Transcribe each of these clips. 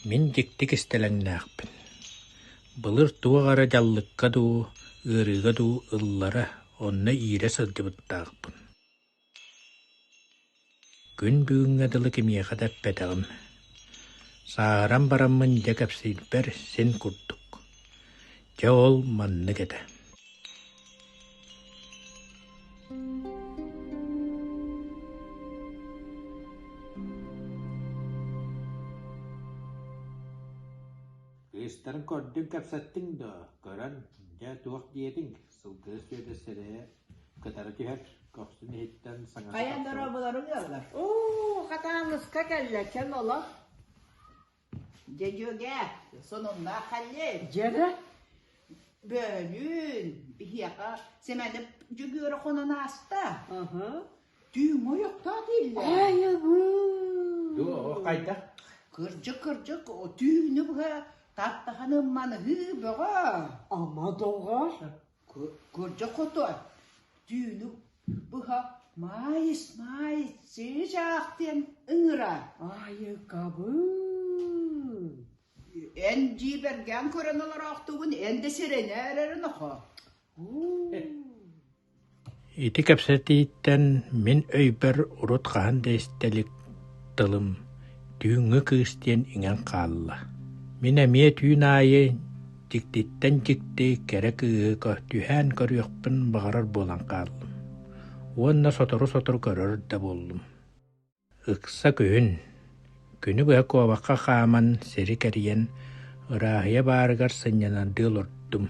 Мен жектик истелеңнääкпин. Былыр туағара жаллыкка дуу, ырыга дуу ыллара онна иире сылдыбыттаакпын. Күн бүгүнгэ дылы кимиэхэ тэппэтэҕим. Сааран бараммын дьэ кэпсиилбэр син курдук. Дьэ ол манны кэтэ. Кыыстарын көрдүн кэпсэттиң да, көрөн, дьэ туох диэтиң, сылгыы сөйдө сэрээ, кытары түһэр, көхсүн иһиттэн саңа. Кайандара буларың яллар. Катаңызга келлекен ола. Дежөге, сонунда халле. Жері? Бөлүн, бихияка, семеніп жүгөрі қонын аста. Дүйің ойықта дейілі. Айыбы. Ду, о қайда? Кыржык, дүйіні бұға таттағаным маны бұға. Ама доға. Кыржык қотой. Дүйіні бұға майыс, сері жақтен ұңыра. Айықабы. Эн жиберген көрін олар ақтуын, энді серене әрерін оқа. Ити кэпсэтииттэн мен өйбэр урут хаан дэстэлик тылым түйүңү кыыстиэн иңэн хаалла. Мен эмие түйүн аайы жиктиттэн жикти кэрэ кыыга түһэн көрүөхпүн бағарар буолан хааллым. Уонна сотору көрөр да боллум. Ыкса күнү быһа куобакка хааман сери кэриэн ыраахыйа баарыгар сынньанан дыл ордум.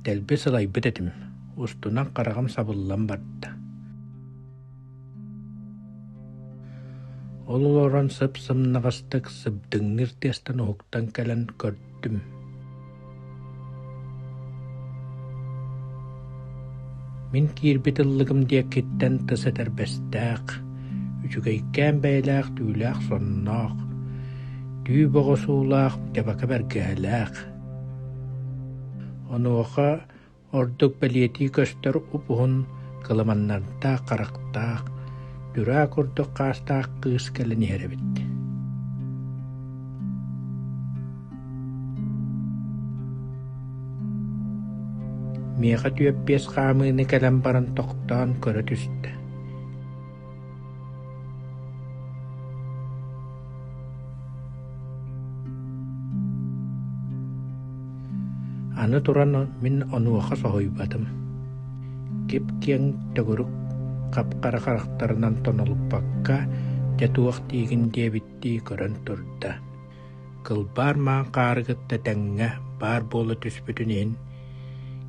Дэлби сылайбыт этим, устунан карагам сабыллан барда. Ол олорон сып-сымнагастык сыбдыңныр тестен уһуктан кэлэн көрдүм. Мин киирбит ыллыгым диэккиттэн тысытар бэстээк, үчүгэйкээн бэйлээх түүлээх сонноох, түү боҕосуулаах дьабака бэргэһэлээх. Онуоха ордук бэлиэтии көстөр упуһун кылыманнартаах карактаах, дүрää курдук каастаах кыыс кэлэн иһэрэбит. Миэха түөппиэс хаамыыны кэлэн баран тохтоон көрө түстэ. Аны туран мин онуоха соһуйбатым. Кип-киэң төгүрүк капкара харахтарынан тонолуппакка жатуах тиигин диэбитти көрөн турда. Кылбаар маан каарыгытта тэҥҥэ баар буола түспүтүнэн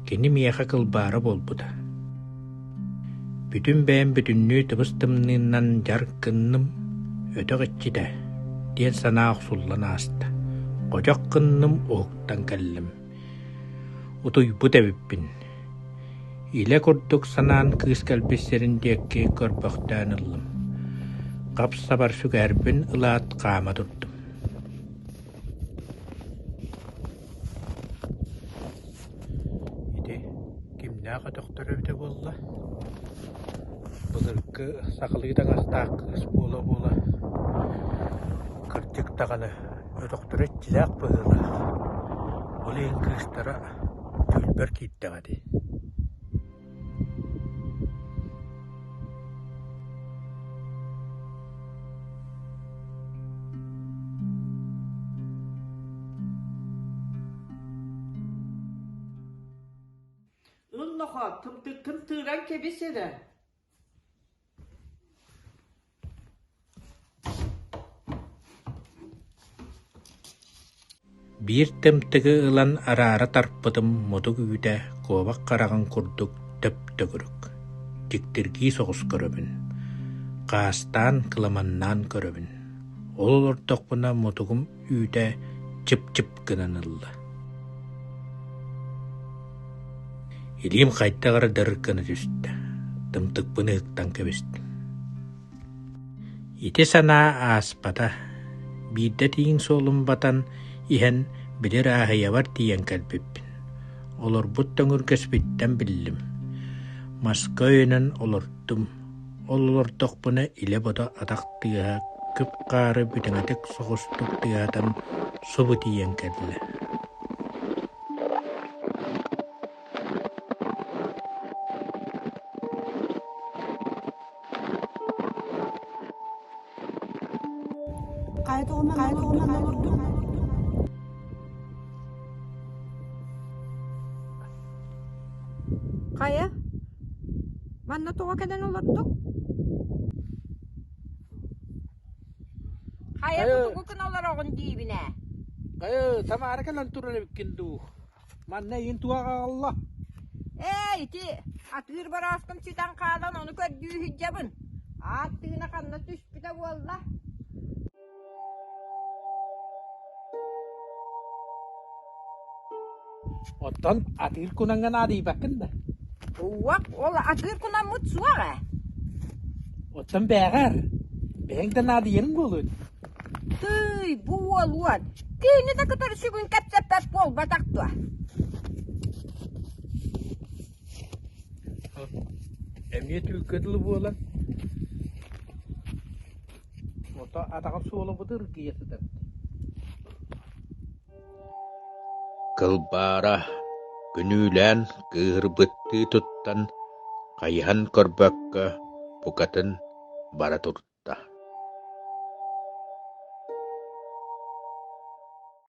кини миэха кылбаара болбута. Бүтүн бээн бүтүннүү тыбыстымнынан жар кынным өтөгөччидэ диэн санаах суллан ааста. Кожок кынным уһуктан кэллим. Утуйбут эбиппин. Илэ курдук санаан кыыс кэлбиссэрин диэкки көрбөхтөөн ыллым. Кап сабар сүгээрбин ылаат хаама турдум. Ити кимнээха доктор өбүтэ болла. Былыркы сакылыытаң астаах кыыс буола. Кырдьык таганы доктор этчилээх быһыла. Олейин кыыстара түлбөр кииттэгати. Уллоха, тымтыран кебеседі. Биир тымтыгы ылан араара тарпытым мутук үүтэ куобак караган курдук төп төгүрүк. Тиктиргии соҕус көрөбүн. Каастаан кыламаннаан көрөбүн. Ол ортокпуна мутугум үүтэ чып-чып гынанылла. Илиим хайттагара дыркыны түстэ. Тымтыкпыны ыктан кебистим. Ити санаа ааспата. Бииддэ тиин суолум батан иһэн билэр ааһыйабар тиийэн кэлбиппин. Олорбут төҥүргэспиттэн биллим. Маска өйөнөн олордум. Ол олордохпуна илэ бота атах тыаһа кыпкары бүтүңэтек соҕустук тыатан собу тиийэн кэллэ. Kaya? Manna toğa keden olurduk? Kaya tutugu kın olur oğun dibine. Tamara kalan turun bikkindu. Manna yin tuaga Allah. Iti, atır baraskın çitan kalan onu kördüğü hüccabın. Attığına kanna tüspüte valla. Ottan atil kunangan adi bakın da. Uwak, ola atır kunan mutsuaga. Ottan beğer. Beğengden adi yerin bulun. Tüy, bu oluan. Kini de kadar şükün katsepet bol batak tua. Emniyet ülkedili bu olan. Ota atakan suola budur giyesidir. Kılbara günülen kırbıttı tuttan kayhan korbakka bukatın bara turdu.